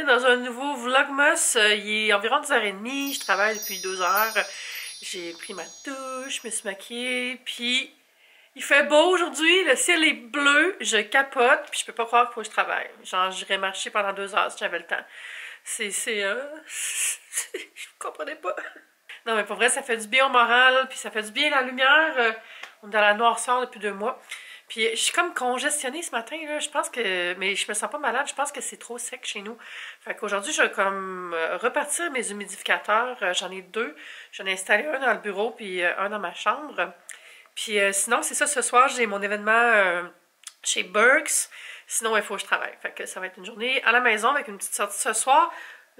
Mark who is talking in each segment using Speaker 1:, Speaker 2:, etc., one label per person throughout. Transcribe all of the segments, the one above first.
Speaker 1: dans un nouveau Vlogmas. Il est environ 10h30, je travaille depuis 2h. J'ai pris ma douche, je me suis maquillée, puis il fait beau aujourd'hui, le ciel est bleu, je capote, puis je peux pas croire qu'il faut que je travaille. Genre, j'irais marcher pendant 2 heures si j'avais le temps. Je comprenais pas. Non, mais pour vrai, ça fait du bien au moral, puis ça fait du bien la lumière. On est dans la noirceur depuis 2 mois. Puis je suis comme congestionnée ce matin, là. Je pense que... Mais je me sens pas malade, je pense que c'est trop sec chez nous. Fait qu'aujourd'hui, je vais comme repartir mes humidificateurs. J'en ai 2. J'en ai installé un dans le bureau, puis un dans ma chambre. Puis sinon, c'est ça, ce soir, j'ai mon événement chez Burks. Sinon, il faut que je travaille. Fait que ça va être une journée à la maison avec une petite sortie ce soir.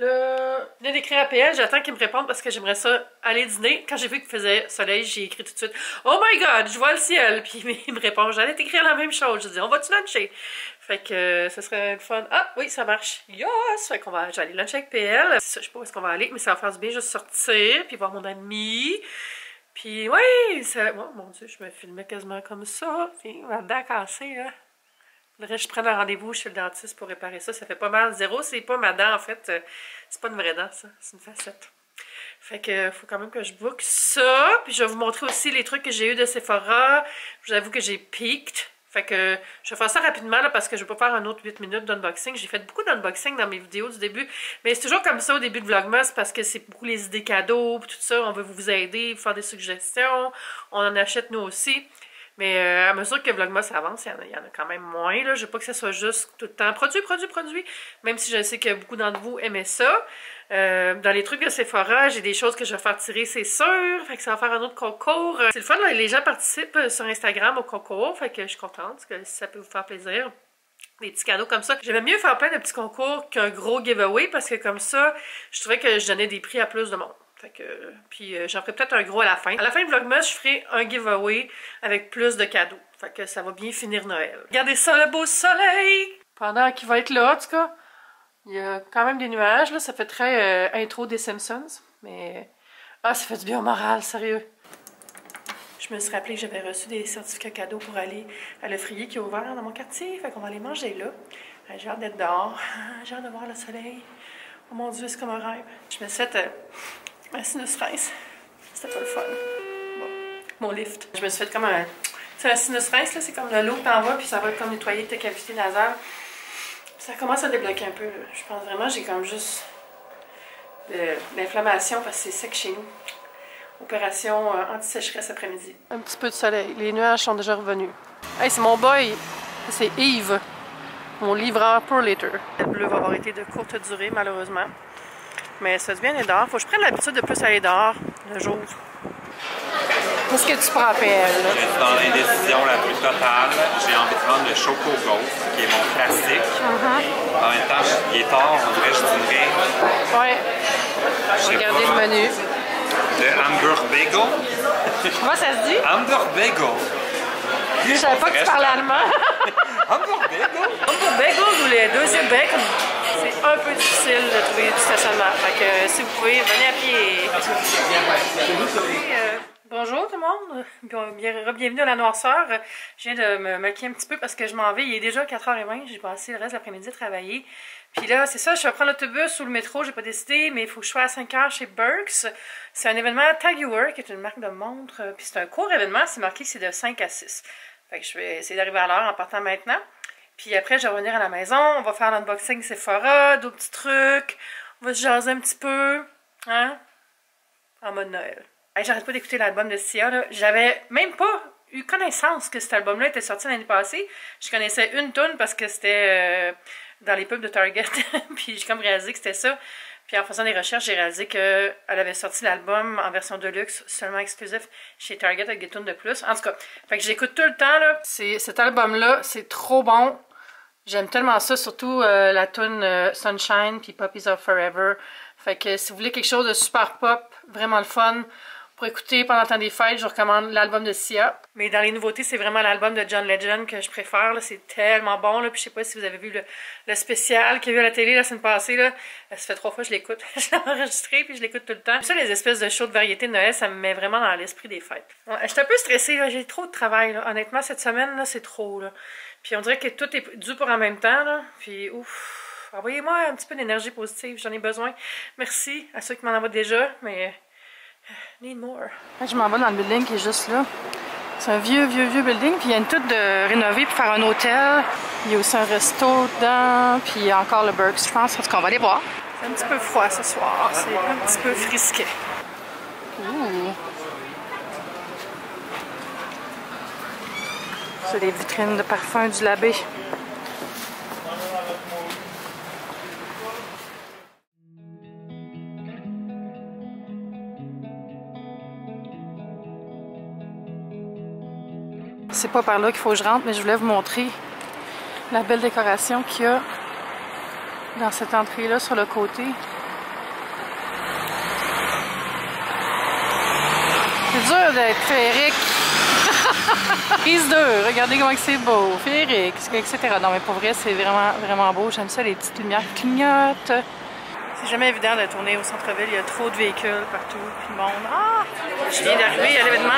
Speaker 1: Je viens d'écrire à PL, j'attends qu'il me réponde parce que j'aimerais ça aller dîner. Quand j'ai vu qu'il faisait soleil, j'ai écrit tout de suite « Oh my God, je vois le ciel! » Puis il me répond « J'allais t'écrire la même chose. » Je dis « On va-tu luncher? » Fait que ce serait le fun. Ah oui, ça marche. Yes! Fait qu'on va aller luncher avec PL. C'est ça, je sais pas où est-ce qu'on va aller, mais ça va faire du bien juste sortir, puis voir mon ami. Puis oui, ça... Oh mon Dieu, je me filmais quasiment comme ça. Puis ma dent cassée, là. Faudrait que je prenne un rendez-vous chez le dentiste pour réparer ça. Ça fait pas mal. 0, c'est pas ma dent, en fait. C'est pas une vraie dent, ça. C'est une facette. Fait que faut quand même que je book ça. Puis je vais vous montrer aussi les trucs que j'ai eu de Sephora. Je vous avoue que j'ai peaked. Fait que je vais faire ça rapidement là, parce que je vais pas faire un autre 8 minutes d'unboxing. J'ai fait beaucoup d'unboxing dans mes vidéos du début. Mais c'est toujours comme ça au début de Vlogmas parce que c'est beaucoup les idées cadeaux, tout ça. On veut vous aider, vous faire des suggestions. On en achète nous aussi. Mais à mesure que Vlogmas avance, il y en a quand même moins. Là. Je veux pas que ça soit juste tout le temps produit. Même si je sais que beaucoup d'entre vous aimaient ça. Dans les trucs de Sephora, j'ai des choses que je vais faire tirer, c'est sûr. Fait que ça va faire un autre concours. C'est le fun, là, les gens participent sur Instagram au concours. Fait que je suis contente que ça peut vous faire plaisir. Des petits cadeaux comme ça. J'aimais mieux faire plein de petits concours qu'un gros giveaway parce que comme ça, je trouvais que je donnais des prix à plus de monde. Fait que, puis j'en ferai peut-être un gros à la fin. À la fin du Vlogmas, je ferai un giveaway avec plus de cadeaux. Fait que ça va bien finir Noël. Regardez ça, le beau soleil! Pendant qu'il va être là, en tout cas, il y a quand même des nuages. Là. Ça fait très intro des Simpsons. Mais, ah, ça fait du bien au moral, sérieux. Je me suis rappelé que j'avais reçu des certificats cadeaux pour aller à l'Effrier qui est ouvert dans mon quartier. Fait qu'on va aller manger là. J'ai hâte d'être dehors. J'ai hâte de voir le soleil. Oh mon Dieu, c'est comme un rêve. Je me suis fait... un sinus rince. C'était pas le fun. Bon. Mon lift. Je me suis fait comme un... C'est un sinus rince, là. C'est comme le lot que t'envoies, puis ça va comme nettoyer tes cavités nasales. Ça commence à débloquer un peu. Là. Je pense vraiment j'ai comme juste de l'inflammation parce que c'est sec chez nous. Opération anti-sécheresse après-midi. Un petit peu de soleil. Les nuages sont déjà revenus. Hey, c'est mon boy. C'est Yves. Mon livreur pour later. Le bleu va avoir été de courte durée, malheureusement. Mais ça se bien aller dehors. Faut que je prenne l'habitude de plus aller dehors le jour. Qu'est-ce que tu prends, PL?
Speaker 2: Je suis dans l'indécision la plus totale. J'ai envie de prendre le Choco Ghost, qui est mon classique. En même temps, il est tard, en vrai, je dînerais.
Speaker 1: Ouais. Regardez le menu.
Speaker 2: Le Hamburg Bagel.
Speaker 1: Comment ça se dit?
Speaker 2: Hamburg Bagel.
Speaker 1: Je savais pas que tu parlais allemand.
Speaker 2: Hamburg Bagel.
Speaker 1: Hamburg Bagel ou le deuxième bacon. C'est un peu difficile de trouver du stationnement. Fait que si vous pouvez, venez à pied. Bonjour tout le monde. Bienvenue à la noirceur. Je viens de me maquiller un petit peu parce que je m'en vais. Il est déjà 4h20. J'ai passé le reste de l'après-midi à travailler. Puis là, c'est ça, je vais prendre l'autobus ou le métro, j'ai pas décidé, mais il faut que je sois à 5h chez Burks. C'est un événement Tag Your Work, qui est une marque de montres. Puis c'est un court événement, c'est marqué que c'est de 5 à 6. Fait que je vais essayer d'arriver à l'heure en partant maintenant. Puis après, je vais revenir à la maison, on va faire l'unboxing Sephora, d'autres petits trucs, on va se jaser un petit peu, hein, en mode Noël. Hey, j'arrête pas d'écouter l'album de Sia, là. J'avais même pas eu connaissance que cet album-là était sorti l'année passée. Je connaissais une tune parce que c'était dans les pubs de Target, puis j'ai comme réalisé que c'était ça. Puis en faisant des recherches, j'ai réalisé qu'elle avait sorti l'album en version deluxe, seulement exclusif chez Target avec des tunes de plus. En tout cas, fait que j'écoute tout le temps, là. Cet album-là, c'est trop bon. J'aime tellement ça, surtout la tune Sunshine puis Puppies Are Forever. Fait que si vous voulez quelque chose de super pop, vraiment le fun, pour écouter pendant le temps des fêtes, je vous recommande l'album de Sia. Mais dans les nouveautés, c'est vraiment l'album de John Legend que je préfère. C'est tellement bon. Là. Puis je sais pas si vous avez vu le spécial qu'il y a eu à la télé la semaine passée. Là. Ça fait 3 fois que je l'écoute. Je l'ai enregistré puis je l'écoute tout le temps. Ça, les espèces de shows de variété de Noël, ça me met vraiment dans l'esprit des fêtes. Ouais, je suis un peu stressée. J'ai trop de travail. Là. Honnêtement, cette semaine, là, c'est trop. Là. Puis on dirait que tout est dû pour en même temps. Là. Puis ouf. envoyez-moi un petit peu d'énergie positive, j'en ai besoin. Merci à ceux qui m'en envoient déjà, mais need more. Je m'en vais dans le building qui est juste là. C'est un vieux building, puis il y a une toute de rénovée pour faire un hôtel. Il y a aussi un resto dedans, puis il y a encore le Burks, je pense. En tout cas, on va aller voir. C'est un petit peu froid ce soir, c'est un petit peu frisquet. Ouh! C'est des vitrines de parfums du Labé. C'est pas par là qu'il faut que je rentre, mais je voulais vous montrer la belle décoration qu'il y a dans cette entrée-là sur le côté. C'est dur d'être féerique. Prise 2, regardez comment c'est beau. Féerique, etc. Non, mais pour vrai, c'est vraiment beau. J'aime ça, les petites lumières qui clignotent. C'est jamais évident de tourner au centre-ville. Il y a trop de véhicules partout, puis le monde. Ah! Je viens d'arriver à l'événement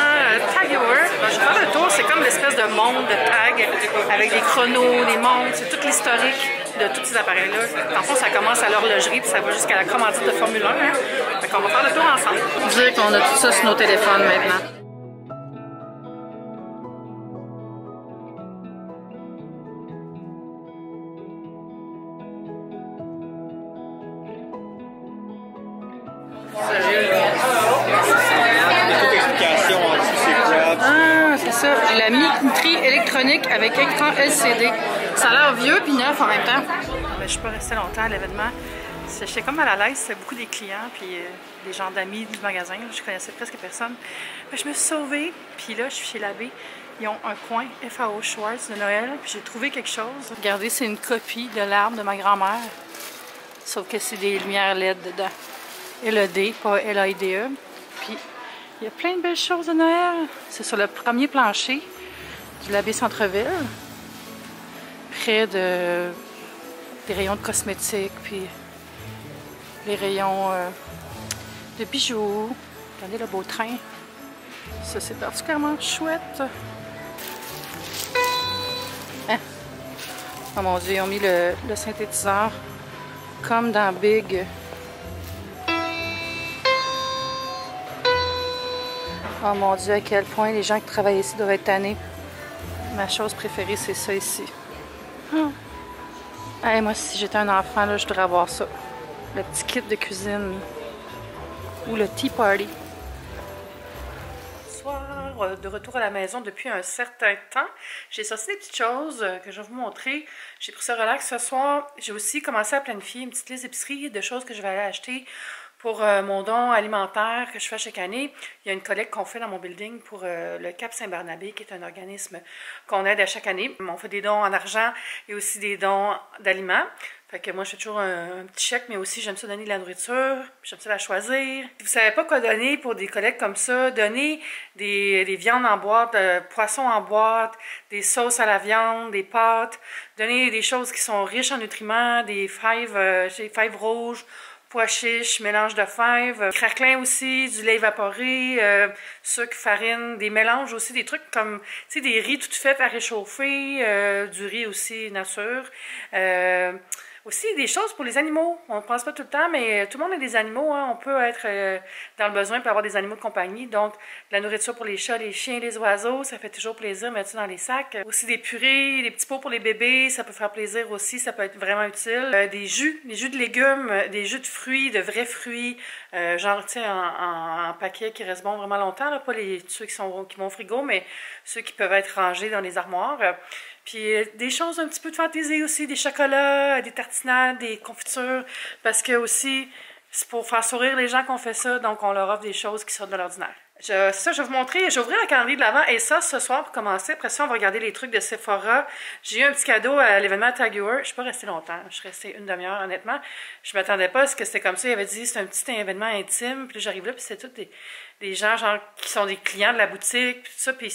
Speaker 1: Tag Your Work. Je vais faire le tour. C'est comme l'espèce de monde de tag avec des chronos, des montres. C'est tout l'historique de tous ces appareils-là. En fond, ça commence à l'horlogerie, puis ça va jusqu'à la commandite de Formule 1. Hein? Fait qu'on va faire le tour ensemble. Dire qu'on a tout ça sur nos téléphones maintenant. Ah, c'est ça. La microterie électronique avec écran LCD. Ça a l'air vieux puis neuf en même temps. Je suis pas restée longtemps à l'événement. J'étais comme mal à l'aise. C'était beaucoup des clients puis des gens d'amis du magasin. Je connaissais presque personne. Je me suis sauvée. Puis là, je suis chez Labé. Ils ont un coin FAO Schwartz de Noël. Puis j'ai trouvé quelque chose. Regardez, c'est une copie de l'arbre de ma grand-mère. Sauf que c'est des lumières LED dedans. LED, pas LAIDE. Puis il y a plein de belles choses de Noël. C'est sur le premier plancher du Labé Centre-Ville. Près des rayons de cosmétiques, puis les rayons de bijoux. Regardez le beau train. Ça, c'est particulièrement chouette. Hein? Oh mon Dieu, ils ont mis le synthétiseur comme dans Big. Oh mon Dieu, à quel point les gens qui travaillent ici doivent être tannés. Ma chose préférée, c'est ça ici. Oh. Hey, moi, si j'étais un enfant, là, je devrais avoir ça. Le petit kit de cuisine. Ou le tea party. Bonsoir, de retour à la maison depuis un certain temps. J'ai sorti des petites choses que je vais vous montrer. J'ai pris ça relax ce soir. J'ai aussi commencé à planifier une petite liste d'épicerie de choses que je vais aller acheter pour mon don alimentaire que je fais chaque année. Il y a une collecte qu'on fait dans mon building pour le Cap Saint-Barnabé, qui est un organisme qu'on aide à chaque année. On fait des dons en argent et aussi des dons d'aliments. Fait que moi, je fais toujours un petit chèque, mais aussi j'aime ça donner de la nourriture, j'aime ça la choisir. Si vous savez pas quoi donner pour des collectes comme ça, donnez des viandes en boîte, poissons en boîte, des sauces à la viande, des pâtes. Donnez des choses qui sont riches en nutriments, des fèves rouges, pois chiches, mélange de fèves, craquelin aussi, du lait évaporé, sucre, farine, des mélanges aussi, des trucs comme, tu sais, des riz tout faits à réchauffer, du riz aussi nature. Aussi, des choses pour les animaux. On ne pense pas tout le temps, mais tout le monde a des animaux. Hein. On peut être dans le besoin, peut avoir des animaux de compagnie. Donc, de la nourriture pour les chats, les chiens, les oiseaux, ça fait toujours plaisir, mettre ça dans les sacs. Aussi des purées, des petits pots pour les bébés, ça peut faire plaisir aussi, ça peut être vraiment utile. Des jus de légumes, des jus de fruits, de vrais fruits, genre, tu sais, en paquet qui restent bons vraiment longtemps, là, pas ceux qui vont au frigo, mais ceux qui peuvent être rangés dans les armoires. Puis des choses un petit peu de fantaisie aussi, des chocolats, des tartinades, des confitures, parce que aussi, c'est pour faire sourire les gens qu'on fait ça, donc on leur offre des choses qui sortent de l'ordinaire. Ça, je vais vous montrer, je vais ouvrir le calendrier de l'Avent, et ça, ce soir, pour commencer. Après ça, on va regarder les trucs de Sephora. J'ai eu un petit cadeau à l'événement Tag Your Work. Je suis pas restée longtemps, je suis restée une demi-heure, honnêtement. Je m'attendais pas à ce que c'était comme ça. Il avait dit, c'est un petit événement intime, puis j'arrive là, puis c'est tout des gens genre qui sont des clients de la boutique, puis tout ça, puis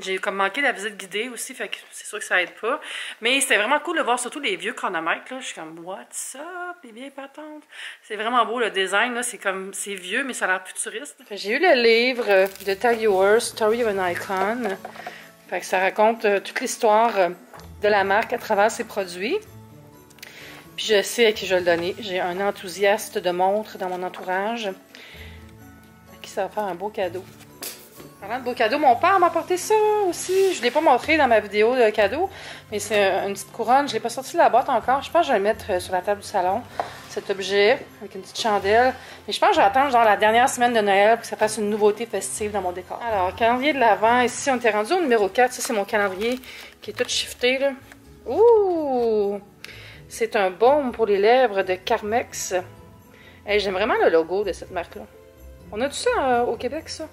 Speaker 1: j'ai comme manqué la visite guidée aussi, fait que c'est sûr que ça aide pas. Mais c'était vraiment cool de voir surtout les vieux chronomètres, là. Je suis comme, what's up, les vieilles patentes? C'est vraiment beau, le design, là, c'est vieux, mais ça a l'air futuriste. J'ai eu le livre de Tag Your Work, Story of an Icon. Fait que ça raconte toute l'histoire de la marque à travers ses produits. Puis je sais à qui je vais le donner. J'ai un enthousiaste de montres dans mon entourage. À qui ça va faire un beau cadeau. Parlant de beau cadeau, mon père m'a apporté ça aussi. Je ne l'ai pas montré dans ma vidéo de cadeau, mais c'est une petite couronne. Je ne l'ai pas sorti de la boîte encore. Je pense que je vais le mettre sur la table du salon, cet objet, avec une petite chandelle. Mais je pense que je vais attendre genre la dernière semaine de Noël pour que ça fasse une nouveauté festive dans mon décor. Alors, calendrier de l'Avent. Ici, on était rendu au numéro 4. Ça, c'est mon calendrier qui est tout shifté, là. Ouh! C'est un baume pour les lèvres de Carmex. Hey, j'aime vraiment le logo de cette marque-là. On a tout ça au Québec, ça?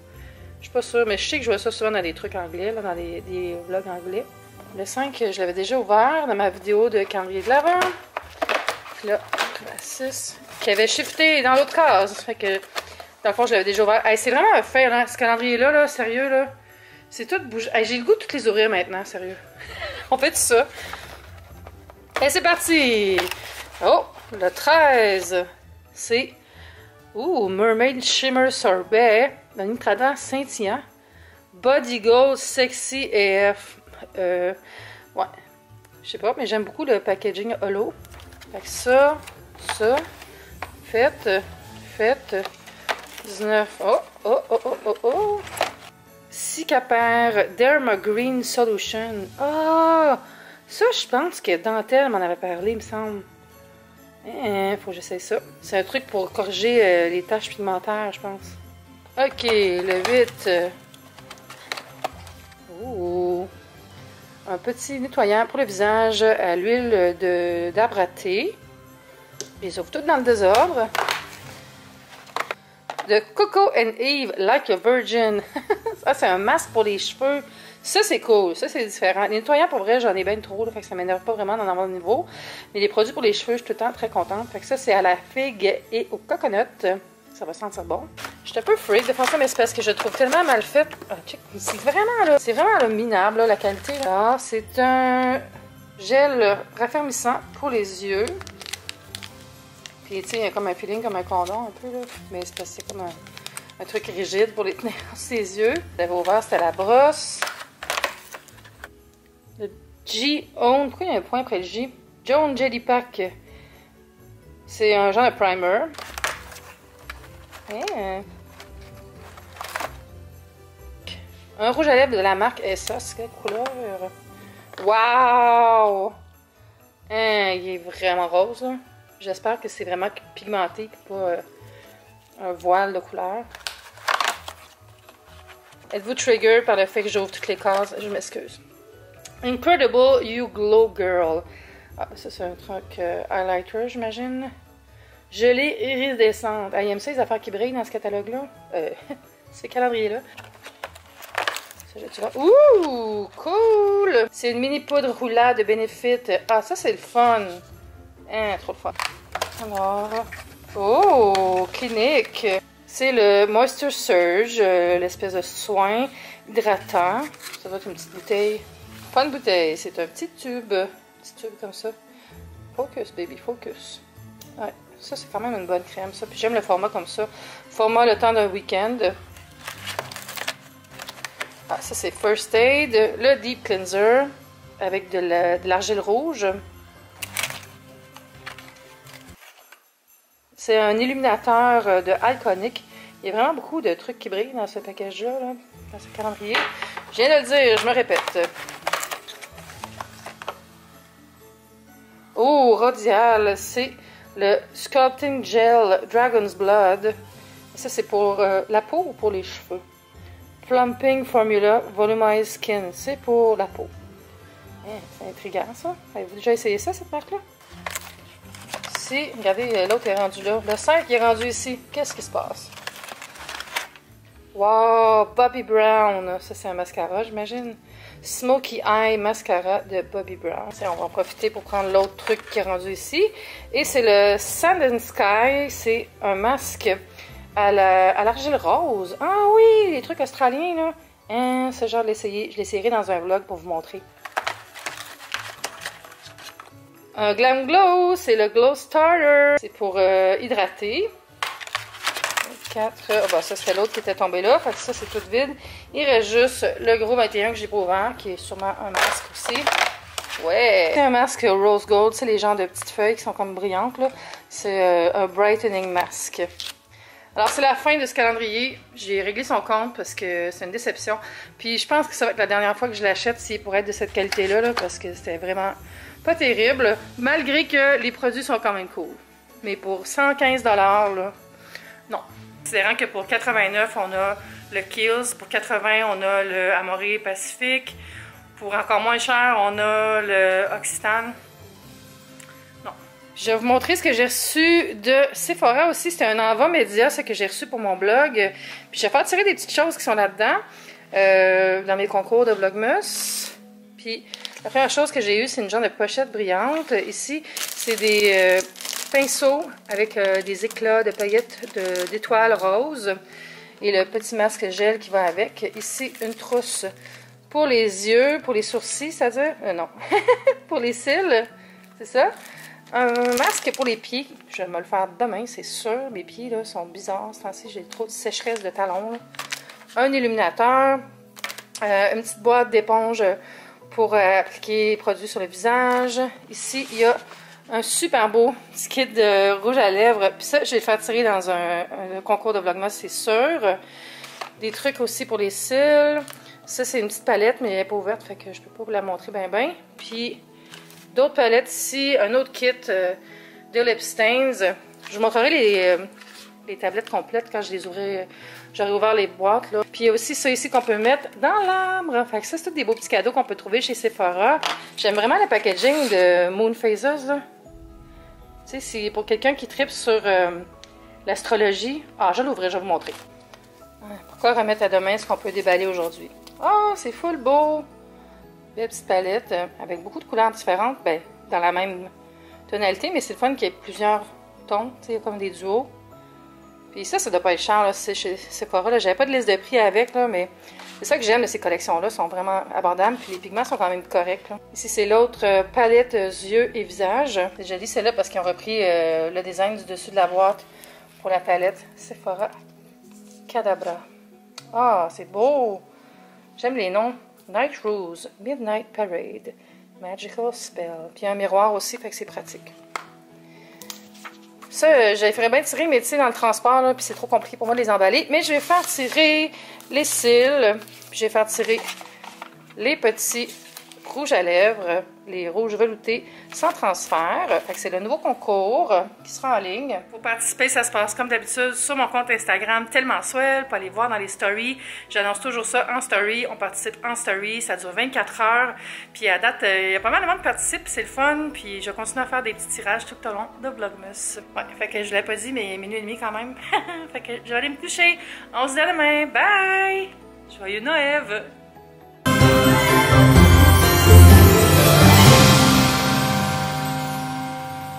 Speaker 1: Je suis pas sûre, mais je sais que je vois ça souvent dans des trucs anglais, là, dans des vlogs anglais. Le 5, je l'avais déjà ouvert dans ma vidéo de calendrier de l'Avent. Puis là, la 6, qui avait shifté dans l'autre case. Fait que, dans le fond, je l'avais déjà ouvert. Hey, c'est vraiment un fait, là, ce calendrier-là, là, sérieux, là. C'est tout bougé. Hey, j'ai le goût de toutes les ouvrir maintenant, sérieux. On fait tout ça. Et c'est parti! Oh, le 13, c'est... Ouh, Mermaid Shimmer Sorbet, dans une cadence scintillant. Body Gold Sexy AF. Ouais, je sais pas, mais j'aime beaucoup le packaging holo. Fait que ça, faites, 19, oh. Cicapaire Derma Green Solution. Ah, ça, je pense que Dentelle m'en avait parlé, il me semble. Faut que j'essaie ça. C'est un truc pour corriger les taches pigmentaires, je pense. Ok, le 8. Ouh. Un petit nettoyant pour le visage à l'huile d'arbre à thé. Je les ouvre toutes dans le désordre. De Coco and Eve Like a Virgin. Ça, c'est un masque pour les cheveux. Ça, c'est cool. Ça, c'est différent. Les nettoyants, pour vrai, j'en ai bien trop. Là, fait que ça m'énerve pas vraiment d'en avoir de nouveau. Mais les produits pour les cheveux, je suis tout le temps très contente. Fait que ça, c'est à la figue et au coconut. Ça va sentir bon. Je suis un peu freak de faire ça, mais c'est parce que je le trouve tellement mal fait. Ah, check. C'est vraiment là, minable, là, la qualité. Ah, c'est un gel raffermissant pour les yeux. Puis, tu sais, il y a comme un feeling comme un condom, un peu, là. Mais c'est parce que c'est comme un truc rigide pour les tenir sur ses yeux. J'avais ouvert, c'était la brosse. Le G-Own. Pourquoi il y a un point après le J? Joan Jelly Pack. C'est un genre de primer. Un rouge à lèvres de la marque Essos. Quelle couleur? Wow! Il est vraiment rose. J'espère que c'est vraiment pigmenté et pas un voile de couleur. Êtes-vous trigger par le fait que j'ouvre toutes les cases? Je m'excuse. Incredible You Glow Girl. Ah, ça c'est un truc highlighter, j'imagine. Gelée iridescente. Ah, il aime ça, les affaires qui brillent dans ce catalogue-là. Ces calendriers-là. Ouh, cool! C'est une mini poudre roulade de Benefit. Ah, ça c'est le fun. Trop de fun. Alors, oh, Clinique. C'est le Moisture Surge, l'espèce de soin hydratant. Ça doit être une petite bouteille. Pas une bouteille, c'est un petit tube. Petit tube comme ça. Focus, baby, focus. Ouais, ça c'est quand même une bonne crème, ça. Puis j'aime le format comme ça. Format le temps d'un week-end. Ah, ça c'est First Aid. Le Deep Cleanser avec de l'argile rouge. C'est un illuminateur de Iconic. Il y a vraiment beaucoup de trucs qui brillent dans ce package-là, là, dans ce calendrier. Je viens de le dire, je me répète. Oh, Rodial, c'est le Sculpting Gel Dragon's Blood. Ça, c'est pour la peau ou pour les cheveux? Plumping Formula Volumized Skin. C'est pour la peau. C'est intriguant, ça. Avez-vous déjà essayé ça, cette marque-là? Si, regardez, l'autre est rendu là. Le 5 est rendu ici. Qu'est-ce qui se passe? Wow, Bobbi Brown. Ça, c'est un mascara, j'imagine. Smoky Eye Mascara de Bobbi Brown. On va en profiter pour prendre l'autre truc qui est rendu ici. Et c'est le Sand and Sky. C'est un masque à l'argile rose. Ah oui, les trucs australiens, là. Ce genre de l'essayer. Je l'essayerai dans un vlog pour vous montrer. Un Glam Glow, c'est le Glow Starter. C'est pour hydrater. 4. Oh, bah, ça, c'était l'autre qui était tombé là. Fait que ça, c'est tout vide. Il reste juste le gros 21 que j'ai pas ouvert, qui est sûrement un masque aussi. Ouais! C'est un masque rose gold, c'est les genres de petites feuilles qui sont comme brillantes, là. C'est un brightening mask. Alors, c'est la fin de ce calendrier. J'ai réglé son compte parce que c'est une déception. Puis, je pense que ça va être la dernière fois que je l'achète s'il pourrait être de cette qualité-là, là, parce que c'était vraiment pas terrible. Malgré que les produits sont quand même cool. Mais pour 115 $, là, non. Considérant que pour 89, on a le Kiehl's. Pour 80, on a le Amore Pacifique. Pour encore moins cher, on a le Occitane. Je vais vous montrer ce que j'ai reçu de Sephora aussi. C'était un envoi média, ce que j'ai reçu pour mon blog. Puis je vais faire tirer des petites choses qui sont là-dedans, dans mes concours de Vlogmas. Puis la première chose que j'ai eue, c'est une genre de pochette brillante. Ici, c'est des pinceaux avec des éclats de paillettes d'étoiles roses. Et le petit masque gel qui va avec. Ici, une trousse pour les yeux, pour les sourcils, c'est-à-dire? Non, pour les cils, c'est ça. Un masque pour les pieds. Je vais me le faire demain, c'est sûr. Mes pieds là, sont bizarres. Ce temps-ci, j'ai trop de sécheresse de talons. Là. Un illuminateur. Une petite boîte d'éponge pour appliquer les produits sur le visage. Ici, il y a un super beau petit kit de rouge à lèvres. Puis ça, je l'ai fait tirer dans un concours de Vlogmas, c'est sûr. Des trucs aussi pour les cils. Ça, c'est une petite palette, mais elle n'est pas ouverte, fait que je peux pas vous la montrer bien. Puis... d'autres palettes ici, un autre kit de lip stains. Je vous montrerai les tablettes complètes quand je les aurai. J'aurai ouvert les boîtes. Là. Puis il y a aussi ça ici qu'on peut mettre dans l'arbre. Fait que ça, c'est tous des beaux petits cadeaux qu'on peut trouver chez Sephora. J'aime vraiment le packaging de Moon Phases. Tu sais, c'est pour quelqu'un qui tripe sur l'astrologie. Ah, je vais l'ouvrir, je vais vous montrer. Pourquoi remettre à demain ce qu'on peut déballer aujourd'hui? Ah, c'est full beau! Belle petite palette avec beaucoup de couleurs différentes, ben, dans la même tonalité, mais c'est le fun qu'il y ait plusieurs tons, tu sais, comme des duos. Puis ça doit pas être cher, là, c'est chez Sephora, là. J'avais pas de liste de prix avec, là, mais c'est ça que j'aime de ces collections-là, sont vraiment abordables, puis les pigments sont quand même corrects, là. Ici, c'est l'autre palette yeux et visage. C'est joli celle-là parce qu'ils ont repris le design du dessus de la boîte pour la palette Sephora Cadabra. Ah, c'est beau! J'aime les noms. Night Rose, Midnight Parade, Magical Spell. Puis un miroir aussi, fait que c'est pratique. Ça, j'avais ferais bien tirer, mais tu sais, dans le transport, là, puis c'est trop compliqué pour moi de les emballer. Mais je vais faire tirer les cils, puis je vais faire tirer les petits rouges à lèvres, les rouges veloutés sans transfert. Fait que c'est le nouveau concours qui sera en ligne. Pour participer, ça se passe comme d'habitude sur mon compte Instagram Tellement Swell. Pour aller voir dans les stories. J'annonce toujours ça en story. On participe en story. Ça dure 24 heures. Puis à date, il y a pas mal de monde qui participe. C'est le fun. Puis je continue à faire des petits tirages tout au long de Vlogmas. Ouais, fait que je l'ai pas dit, mais minuit et demi quand même. Fait que je vais aller me coucher. On se dit à demain. Bye! Joyeux Noël!